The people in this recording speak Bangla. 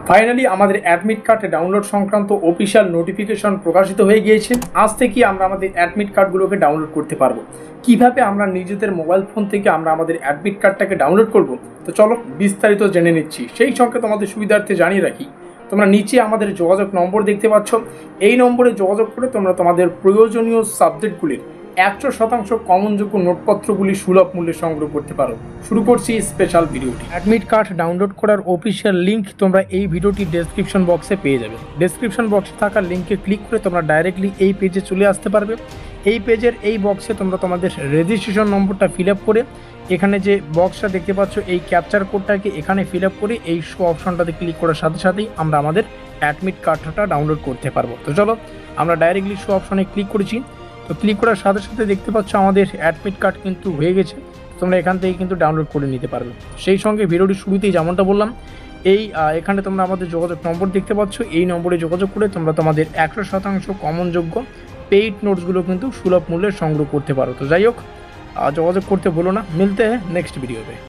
ফাইনালি আমাদের অ্যাডমিট কার্ড ডাউনলোড সংক্রান্ত অফিসিয়াল নোটিফিকেশন প্রকাশিত হয়ে গিয়েছে। আজ থেকে আমরা আমাদের অ্যাডমিট কার্ডগুলোকে ডাউনলোড করতে পারবো। কিভাবে আমরা নিজেদের মোবাইল ফোন থেকে আমরা আমাদের অ্যাডমিট কার্ডটাকে ডাউনলোড করব, তো চলো বিস্তারিত জেনে নিচ্ছি। সেই সঙ্গে তোমাদের সুবিধার্থে জানিয়ে রাখি, তোমরা নিচে আমাদের যোগাযোগ নম্বর দেখতে পাচ্ছ। এই নম্বরে যোগাযোগ করে তোমরা তোমাদের প্রয়োজনীয় সাবজেক্টগুলির 100% কমনযোগ্য নোটপত্রগুলি সুলভ মূল্যে সংগ্রহ করতে পারো। শুরু করছি স্পেশাল ভিডিওটি। অ্যাডমিট কার্ড ডাউনলোড করার অফিসিয়াল লিঙ্ক তোমরা এই ভিডিওটির ডেসক্রিপশন বক্সে পেয়ে যাবে। ডেসক্রিপশন বক্সে থাকা লিঙ্কে ক্লিক করে তোমরা ডাইরেক্টলি এই পেজে চলে আসতে পারবে। এই পেজের এই বক্সে তোমরা তোমাদের রেজিস্ট্রেশন নম্বরটা ফিল আপ করে এখানে যে বক্সটা দেখতে পাচ্ছ এই ক্যাপচার কোডটাকে এখানে ফিল আপ করে এই শো অপশনটাতে ক্লিক করার সাথে সাথেই আমরা আমাদের অ্যাডমিট কার্ডটা ডাউনলোড করতে পারবো। তো চলো আমরা ডাইরেক্টলি শো অপশনে ক্লিক করেছি। তো ক্লিক করার সাথে সাথে দেখতে পাচ্ছ আমাদের অ্যাডমিট কার্ড কিন্তু হয়ে গেছে। তোমরা এখান থেকে কিন্তু ডাউনলোড করে নিতে পারবে। সেই সঙ্গে ভিডিওটির শুরুতেই যেমনটা বললাম, এখানে তোমরা আমাদের যোগাযোগ নম্বর দেখতে পাচ্ছ। এই নম্বরে যোগাযোগ করে তোমরা তোমাদের 100% কমনযোগ্য পেইড নোটসগুলো কিন্তু সুলভ মূল্যে সংগ্রহ করতে পারো। তো যাই হোক, যোগাযোগ করতে ভুলো না। মিলতে হ্যাঁ নেক্সট ভিডিওতে।